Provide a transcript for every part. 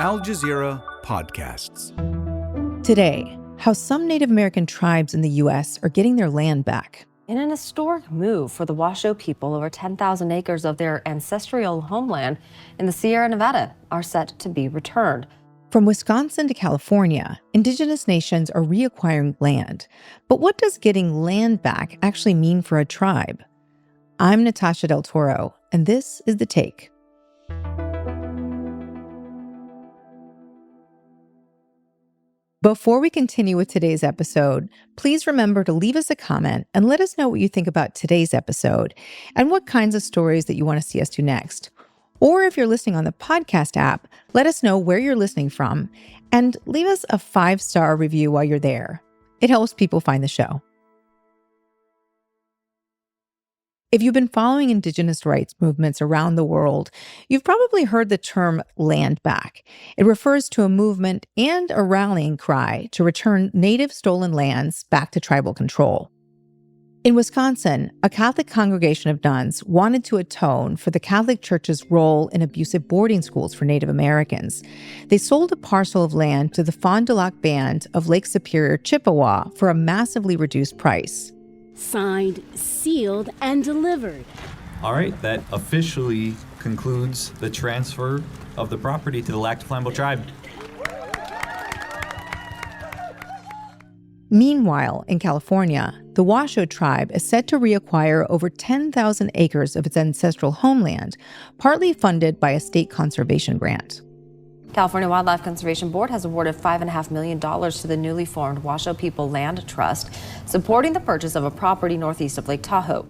Al Jazeera Podcasts. Today, how some Native American tribes in the U.S. are getting their land back. In an historic move for the Washoe people, over 10,000 acres of their ancestral homeland in the Sierra Nevada are set to be returned. From Wisconsin to California, Indigenous nations are reacquiring land. But what does getting land back actually mean for a tribe? I'm Natasha del Toro, and this is The Take. Before we continue with today's episode, please remember to leave us a comment and let us know what you think about today's episode and what kinds of stories that you want to see us do next. Or if you're listening on the podcast app, let us know where you're listening from and leave us a 5-star review while you're there. It helps people find the show. If you've been following Indigenous rights movements around the world, you've probably heard the term land back. It refers to a movement and a rallying cry to return native stolen lands back to tribal control. In Wisconsin, a Catholic congregation of nuns wanted to atone for the Catholic Church's role in abusive boarding schools for Native Americans. They sold a parcel of land to the Fond du Lac Band of Lake Superior, Chippewa for a massively reduced price. Signed, sealed, and delivered. All right, that officially concludes the transfer of the property to the Lac du Flambeau tribe. Meanwhile, in California, the Washoe tribe is set to reacquire over 10,000 acres of its ancestral homeland, partly funded by a state conservation grant. California Wildlife Conservation Board has awarded $5.5 million to the newly formed Washoe People Land Trust, supporting the purchase of a property northeast of Lake Tahoe.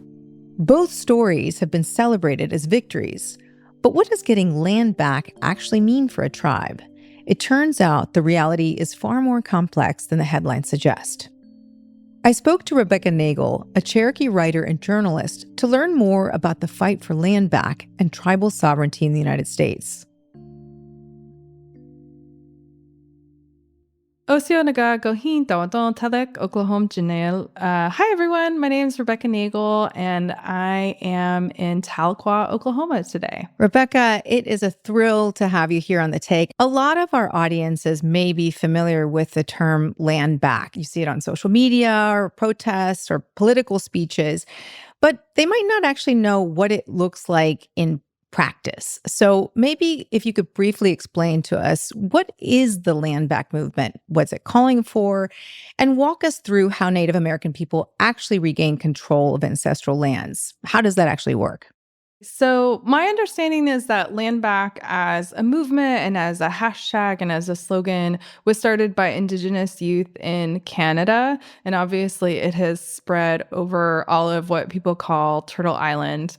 Both stories have been celebrated as victories. But what does getting land back actually mean for a tribe? It turns out the reality is far more complex than the headlines suggest. I spoke to Rebecca Nagle, a Cherokee writer and journalist, to learn more about the fight for land back and tribal sovereignty in the United States. Osio naga gohin tawadon talek Oklahoma Janelle. Hi everyone, my name is Rebecca Nagle and I am in Tahlequah, Oklahoma today. Rebecca, it is a thrill to have you here on The Take. A lot of our audiences may be familiar with the term land back. You see it on social media or protests or political speeches, but they might not actually know what it looks like in practice. So maybe if you could briefly explain to us, what is the land back movement? What's it calling for? And walk us through how Native American people actually regain control of ancestral lands. How does that actually work? So my understanding is that land back as a movement and as a hashtag and as a slogan was started by Indigenous youth in Canada. And obviously it has spread over all of what people call Turtle Island.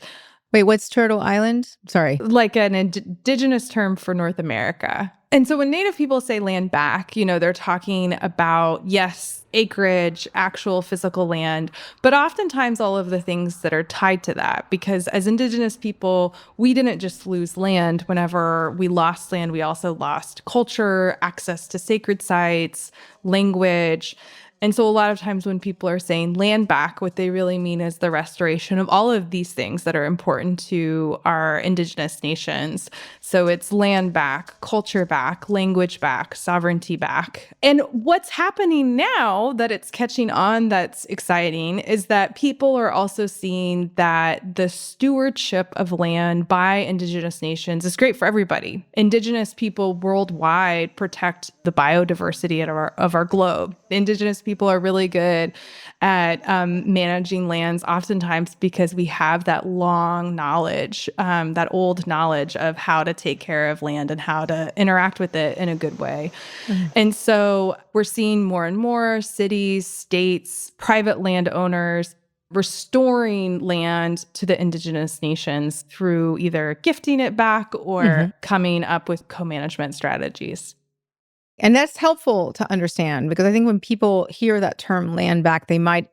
Wait, what's Turtle Island? Sorry. Like an indigenous term for North America. And so when Native people say land back, they're talking about, yes, acreage, actual physical land, but oftentimes all of the things that are tied to that. Because as Indigenous people, we didn't just lose land. Whenever we lost land, we also lost culture, access to sacred sites, language. And so a lot of times when people are saying land back, what they really mean is the restoration of all of these things that are important to our Indigenous nations. So it's land back, culture back, language back, sovereignty back. And what's happening now that it's catching on that's exciting is that people are also seeing that the stewardship of land by Indigenous nations is great for everybody. Indigenous people worldwide protect the biodiversity of our globe. Indigenous people are really good at managing lands, oftentimes because we have that long knowledge, that old knowledge of how to take care of land and how to interact with it in a good way. Mm-hmm. And so we're seeing more and more cities, states, private landowners restoring land to the Indigenous nations through either gifting it back or coming up with co-management strategies. And that's helpful to understand because I think when people hear that term land back, they might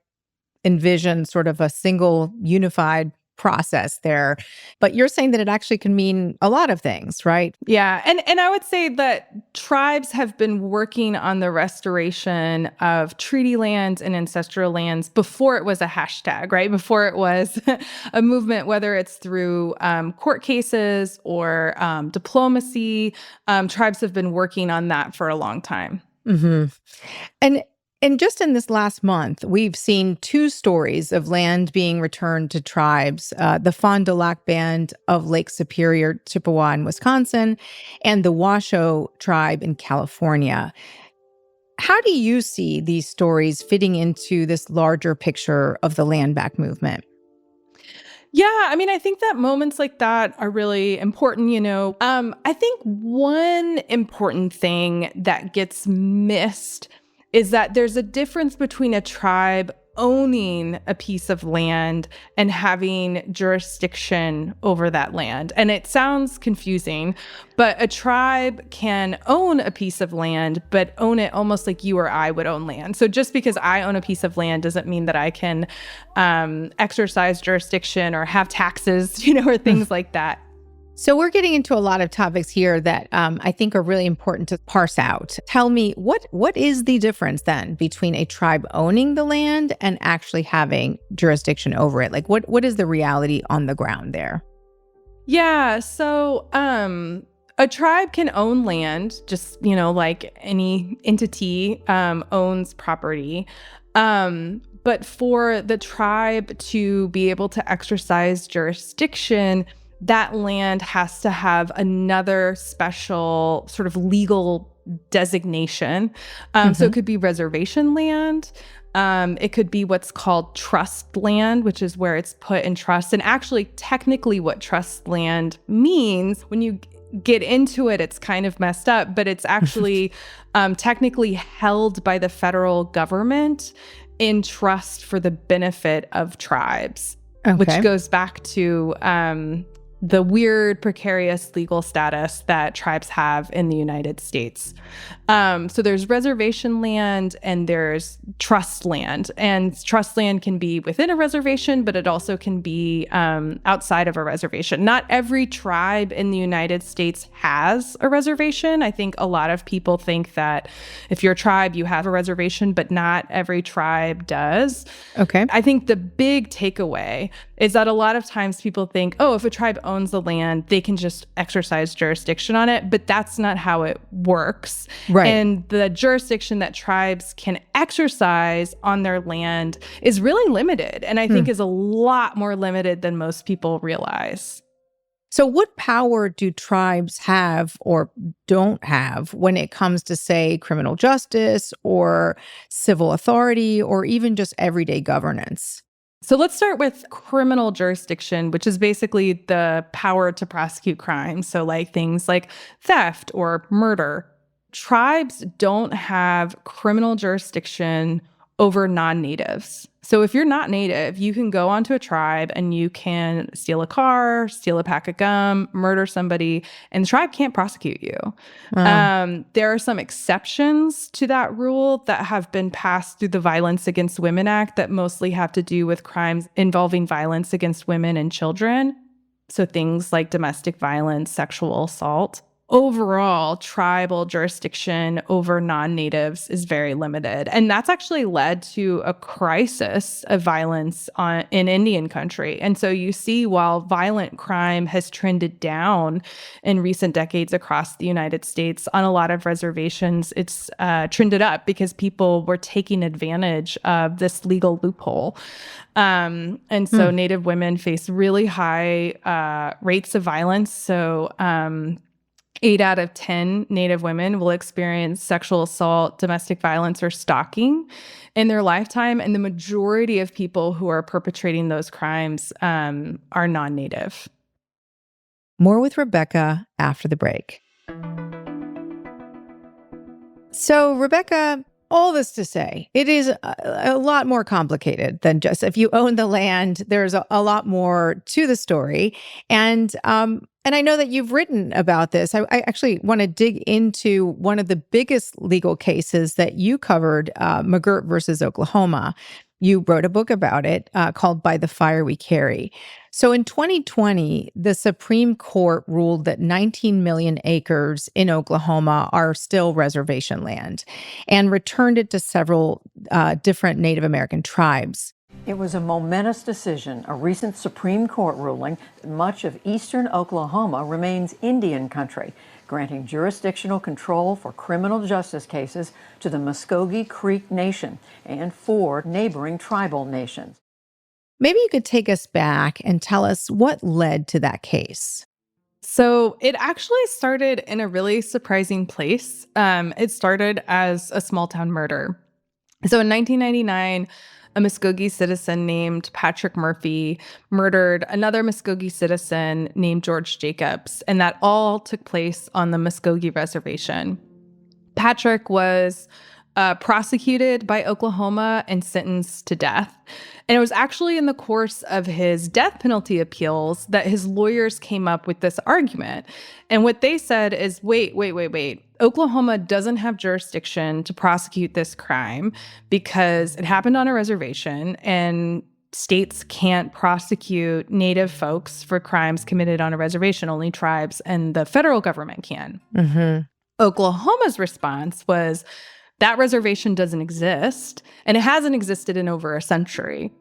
envision sort of a single unified process there. But you're saying that it actually can mean a lot of things, right? Yeah. And I would say that tribes have been working on the restoration of treaty lands and ancestral lands before it was a hashtag, right? Before it was a movement, whether it's through court cases or diplomacy. Tribes have been working on that for a long time. Mm-hmm. And just in this last month, we've seen two stories of land being returned to tribes, the Fond du Lac Band of Lake Superior, Chippewa in Wisconsin, and the Washoe tribe in California. How do you see these stories fitting into this larger picture of the land back movement? Yeah, I mean, I think that moments like that are really important, I think one important thing that gets missed is that there's a difference between a tribe owning a piece of land and having jurisdiction over that land. And it sounds confusing, but a tribe can own a piece of land, but own it almost like you or I would own land. So just because I own a piece of land doesn't mean that I can exercise jurisdiction or have taxes, or things like that. So we're getting into a lot of topics here that I think are really important to parse out. Tell me, what is the difference then between a tribe owning the land and actually having jurisdiction over it? Like, what is the reality on the ground there? Yeah, so a tribe can own land, just, like any entity owns property. But for the tribe to be able to exercise jurisdiction, that land has to have another special sort of legal designation. So it could be reservation land. It could be what's called trust land, which is where it's put in trust. And actually, technically, what trust land means, when you get into it, it's kind of messed up, but it's actually technically held by the federal government in trust for the benefit of tribes, which goes back to the weird, precarious legal status that tribes have in the United States. So there's reservation land and there's trust land. And trust land can be within a reservation, but it also can be outside of a reservation. Not every tribe in the United States has a reservation. I think a lot of people think that if you're a tribe, you have a reservation, but not every tribe does. Okay. I think the big takeaway is that a lot of times people think, oh, if a tribe owns the land, they can just exercise jurisdiction on it. But that's not how it works. Right. And the jurisdiction that tribes can exercise on their land is really limited. And I think is a lot more limited than most people realize. So what power do tribes have or don't have when it comes to, say, criminal justice or civil authority or even just everyday governance? So let's start with criminal jurisdiction, which is basically the power to prosecute crimes. So like things like theft or murder. Tribes don't have criminal jurisdiction over non-natives. So if you're not native, you can go onto a tribe and you can steal a car, steal a pack of gum, murder somebody, and the tribe can't prosecute you. Wow. There are some exceptions to that rule that have been passed through the Violence Against Women Act that mostly have to do with crimes involving violence against women and children. So things like domestic violence, sexual assault. Overall, tribal jurisdiction over non-natives is very limited. And that's actually led to a crisis of violence in Indian country. And so you see, while violent crime has trended down in recent decades across the United States, on a lot of reservations, it's trended up because people were taking advantage of this legal loophole. And so Native women face really high rates of violence. So 8 out of 10 Native women will experience sexual assault, domestic violence, or stalking in their lifetime. And the majority of people who are perpetrating those crimes are non-Native. More with Rebecca after the break. So, Rebecca, all this to say, it is a lot more complicated than just if you own the land. There's a lot more to the story. And I know that you've written about this. I actually want to dig into one of the biggest legal cases that you covered, McGirt versus Oklahoma. You wrote a book about it called By the Fire We Carry. So in 2020, the Supreme Court ruled that 19 million acres in Oklahoma are still reservation land and returned it to several different Native American tribes. It was a momentous decision, a recent Supreme Court ruling that much of eastern Oklahoma remains Indian country, granting jurisdictional control for criminal justice cases to the Muskogee Creek Nation and 4 neighboring tribal nations. Maybe you could take us back and tell us what led to that case. So it actually started in a really surprising place. It started as a small town murder. So in 1999, a Muskogee citizen named Patrick Murphy murdered another Muskogee citizen named George Jacobs, and that all took place on the Muskogee Reservation. Patrick was prosecuted by Oklahoma and sentenced to death. And it was actually in the course of his death penalty appeals that his lawyers came up with this argument. And what they said is, wait. Oklahoma doesn't have jurisdiction to prosecute this crime because it happened on a reservation, and states can't prosecute Native folks for crimes committed on a reservation. Only tribes and the federal government can. Mm-hmm. Oklahoma's response was, that reservation doesn't exist, and it hasn't existed in over a century.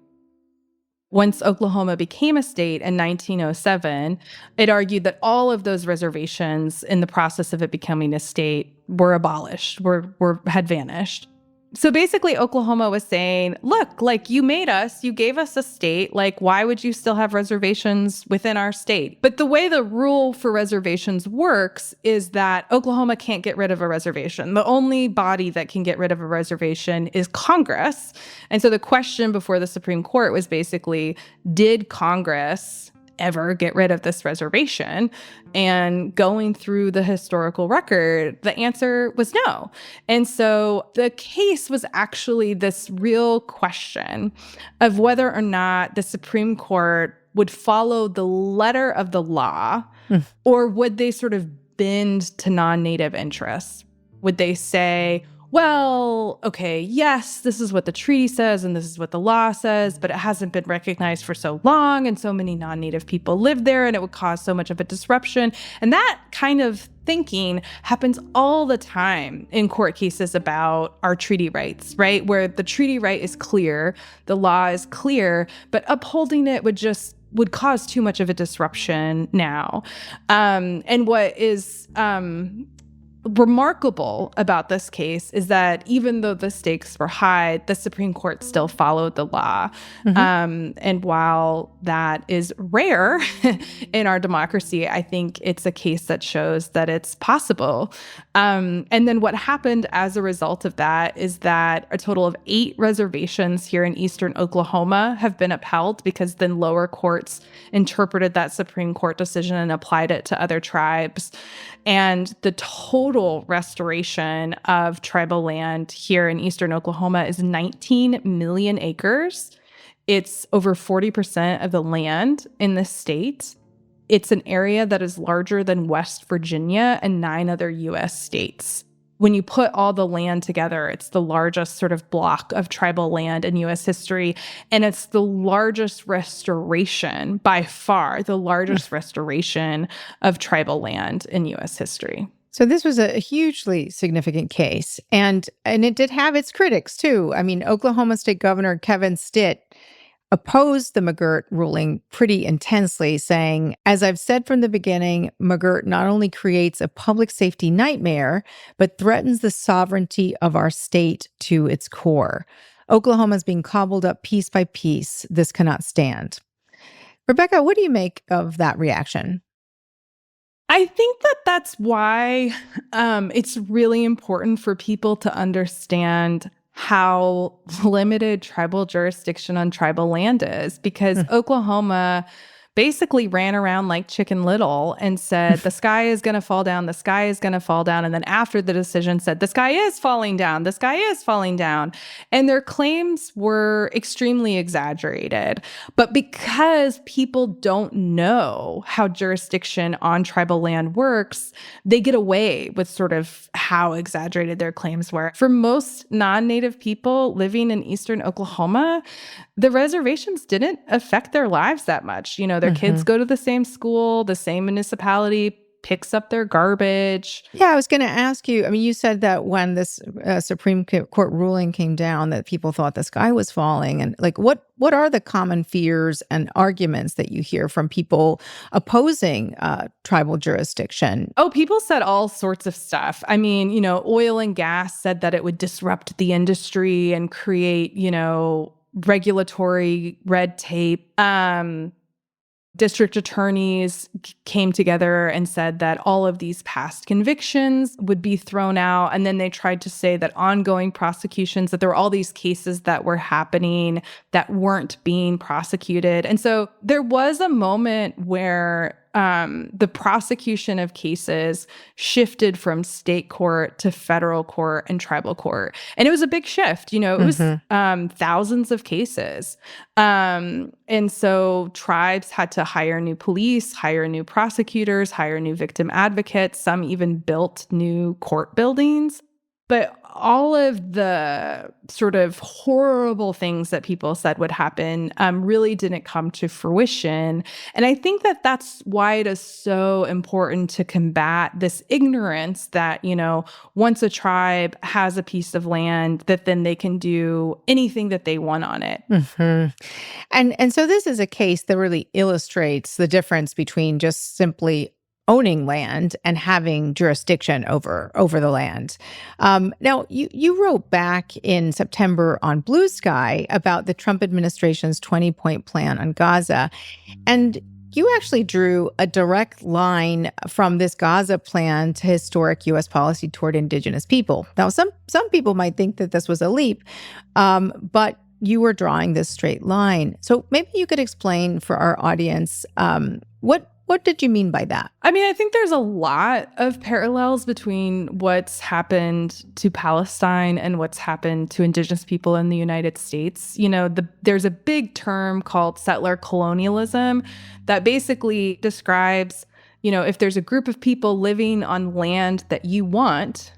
Once Oklahoma became a state in 1907, it argued that all of those reservations in the process of it becoming a state were abolished, had vanished. So basically, Oklahoma was saying, look, like, you made us, you gave us a state, like, why would you still have reservations within our state? But the way the rule for reservations works is that Oklahoma can't get rid of a reservation. The only body that can get rid of a reservation is Congress. And so the question before the Supreme Court was basically, did Congress ever get rid of this reservation? And going through the historical record, the answer was no. And so the case was actually this real question of whether or not the Supreme Court would follow the letter of the law, or would they sort of bend to non-Native interests? Would they say, well, okay, yes, this is what the treaty says and this is what the law says, but it hasn't been recognized for so long and so many non-Native people live there and it would cause so much of a disruption. And that kind of thinking happens all the time in court cases about our treaty rights, right? Where the treaty right is clear, the law is clear, but upholding it would cause too much of a disruption now. And what is remarkable about this case is that even though the stakes were high, the Supreme Court still followed the law. And while that is rare in our democracy, I think it's a case that shows that it's possible. And then what happened as a result of that is that a total of 8 reservations here in eastern Oklahoma have been upheld because then lower courts interpreted that Supreme Court decision and applied it to other tribes. And the total restoration of tribal land here in eastern Oklahoma is 19 million acres. It's over 40% of the land in the state. It's an area that is larger than West Virginia and 9 other U.S. states. When you put all the land together, it's the largest sort of block of tribal land in U.S. history, and it's the largest restoration, by far, the largest restoration of tribal land in U.S. history. So this was a hugely significant case, and it did have its critics, too. I mean, Oklahoma State Governor Kevin Stitt opposed the McGirt ruling pretty intensely, saying, as I've said from the beginning, McGirt not only creates a public safety nightmare, but threatens the sovereignty of our state to its core. Oklahoma is being cobbled up piece by piece. This cannot stand. Rebecca, what do you make of that reaction? I think that that's why it's really important for people to understand how limited tribal jurisdiction on tribal land is, because Oklahoma basically ran around like Chicken Little and said, the sky is going to fall down, the sky is going to fall down. And then after the decision said, the sky is falling down, the sky is falling down. And their claims were extremely exaggerated. But because people don't know how jurisdiction on tribal land works, they get away with sort of how exaggerated their claims were. For most non-Native people living in eastern Oklahoma, the reservations didn't affect their lives that much. You know, their kids go to the same school, the same municipality picks up their garbage. Yeah, I was going to ask you, I mean, you said that when this Supreme Court ruling came down that people thought the sky was falling. And like, what are the common fears and arguments that you hear from people opposing tribal jurisdiction? Oh, people said all sorts of stuff. I mean, you know, oil and gas said that it would disrupt the industry and create, you know, regulatory red tape. District attorneys came together and said that all of these past convictions would be thrown out. And then they tried to say that ongoing prosecutions, that there were all these cases that were happening that weren't being prosecuted. And so there was a moment where the prosecution of cases shifted from state court to federal court and tribal court. And it was a big shift. You know, it was thousands of cases. And so tribes had to hire new police, hire new prosecutors, hire new victim advocates. Some even built new court buildings. But all of the sort of horrible things that people said would happen really didn't come to fruition. And I think that that's why it is so important to combat this ignorance that, you know, once a tribe has a piece of land, that then they can do anything that they want on it. And so this is a case that really illustrates the difference between just simply owning land and having jurisdiction over the land. Now, you wrote back in September on Blue Sky about the Trump administration's 20-point plan on Gaza, and you actually drew a direct line from this Gaza plan to historic U.S. policy toward Indigenous people. Now, some people might think that this was a leap, but you were drawing this straight line. So maybe you could explain for our audience what did you mean by that? I mean, I think there's a lot of parallels between what's happened to Palestine and what's happened to Indigenous people in the United States. You know, there's a big term called settler colonialism that basically describes, you know, if there's a group of people living on land that you want,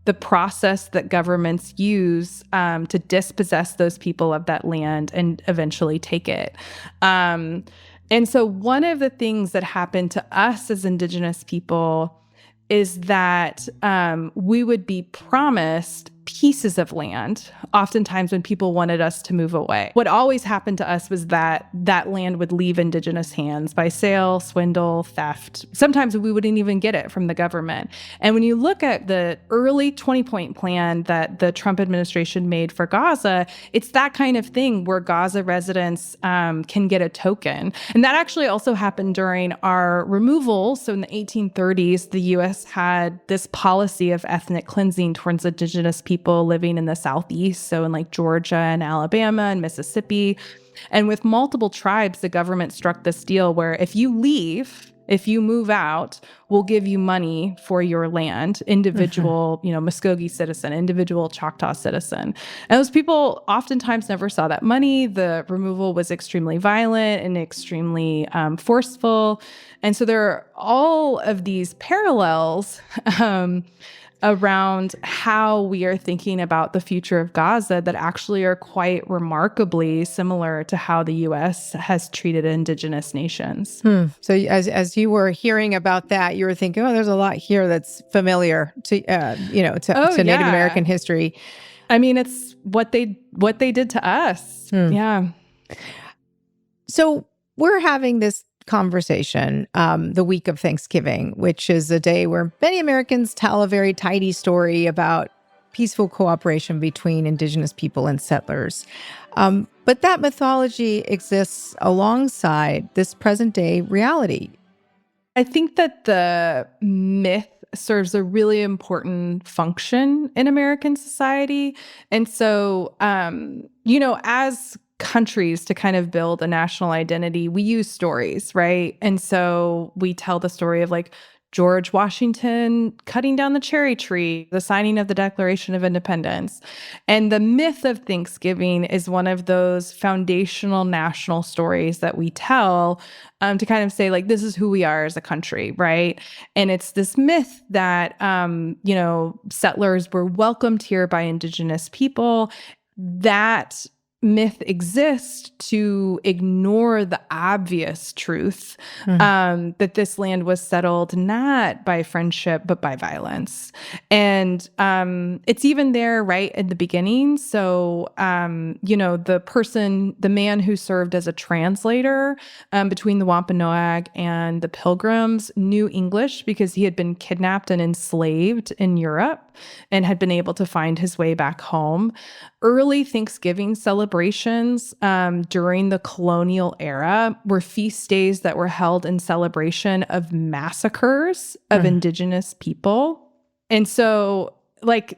the process that governments use to dispossess those people of that land and eventually take it. And so one of the things that happened to us as Indigenous people is that we would be promised pieces of land, oftentimes when people wanted us to move away. What always happened to us was that that land would leave Indigenous hands by sale, swindle, theft. Sometimes we wouldn't even get it from the government. And when you look at the early 20-point plan that the Trump administration made for Gaza, it's that kind of thing where Gaza residents can get a token. And that actually also happened during our removal. So in the 1830s, the U.S. had this policy of ethnic cleansing towards Indigenous people living in the Southeast, so in like Georgia and Alabama and Mississippi. And with multiple tribes, the government struck this deal where if you leave, if you move out, we'll give you money for your land, individual, you know, Muskogee citizen, individual Choctaw citizen. And those people oftentimes never saw that money. The removal was extremely violent and extremely forceful. And so there are all of these parallels around how we are thinking about the future of Gaza that actually are quite remarkably similar to how the U.S. has treated Indigenous nations. So as you were hearing about that, you were thinking, oh, there's a lot here that's familiar to Native American history. I mean, it's what they did to us. Yeah. So we're having this conversation the week of Thanksgiving, which is a day where many Americans tell a very tidy story about peaceful cooperation between Indigenous people and settlers. But that mythology exists alongside this present day reality. I think that the myth serves a really important function in American society. And so, as countries to kind of build a national identity, we use stories, right? And so we tell the story of like George Washington cutting down the cherry tree, the signing of the Declaration of Independence. And the myth of Thanksgiving is one of those foundational national stories that we tell to kind of say, like, this is who we are as a country, right? And it's this myth that, settlers were welcomed here by Indigenous people. That myth exists to ignore the obvious truth that this land was settled not by friendship, but by violence. And it's even there right in the beginning. So, the man who served as a translator between the Wampanoag and the Pilgrims knew English because he had been kidnapped and enslaved in Europe and had been able to find his way back home. Early Thanksgiving celebrations during the colonial era were feast days that were held in celebration of massacres of Indigenous people. And so, like,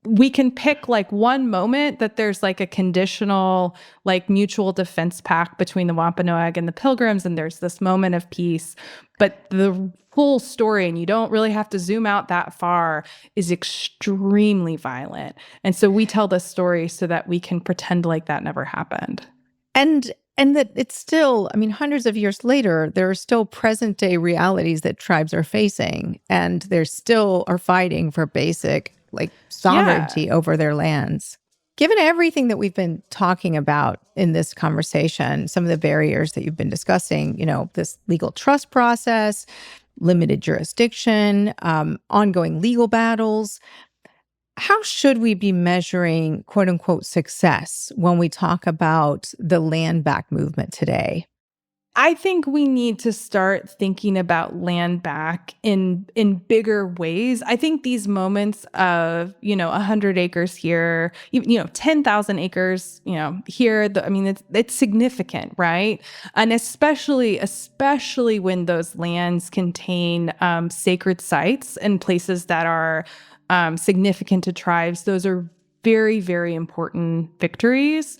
we can pick like one moment that there's like a conditional, like mutual defense pact between the Wampanoag and the Pilgrims, and there's this moment of peace. But the whole story, and you don't really have to zoom out that far, is extremely violent. And so we tell this story so that we can pretend like that never happened. And that it's still, I mean, hundreds of years later, there are still present day realities that tribes are facing, and they still are fighting for basic like sovereignty over their lands. Given everything that we've been talking about in this conversation, some of the barriers that you've been discussing, this legal trust process, limited jurisdiction, ongoing legal battles, how should we be measuring quote unquote success when we talk about the land back movement today? I think we need to start thinking about land back in bigger ways. I think these moments of, 100 acres here, 10,000 acres, here, it's significant, right? And especially when those lands contain sacred sites and places that are significant to tribes. Those are very, very important victories.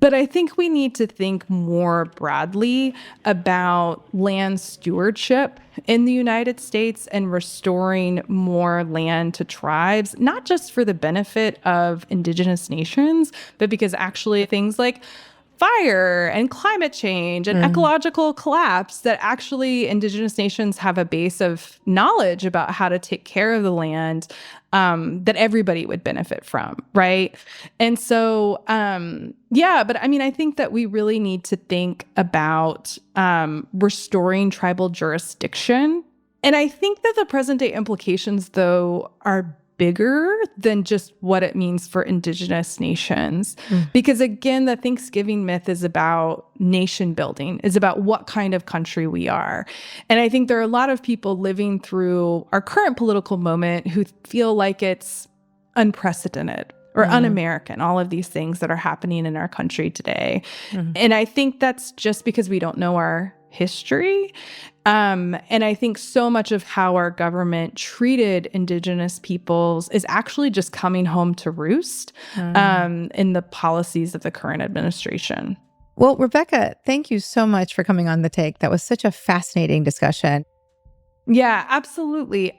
But I think we need to think more broadly about land stewardship in the United States and restoring more land to tribes, not just for the benefit of Indigenous nations, but because actually things like fire and climate change and ecological collapse, that actually Indigenous nations have a base of knowledge about how to take care of the land that everybody would benefit from, right? And so, but I think that we really need to think about restoring tribal jurisdiction. And I think that the present day implications, though, are bigger than just what it means for Indigenous nations. Because again, the Thanksgiving myth is about nation building, is about what kind of country we are. And I think there are a lot of people living through our current political moment who feel like it's unprecedented or un-American, all of these things that are happening in our country today. And I think that's just because we don't know our history. And I think so much of how our government treated Indigenous peoples is actually just coming home to roost in the policies of the current administration. Well, Rebecca, thank you so much for coming on The Take. That was such a fascinating discussion. Yeah, absolutely.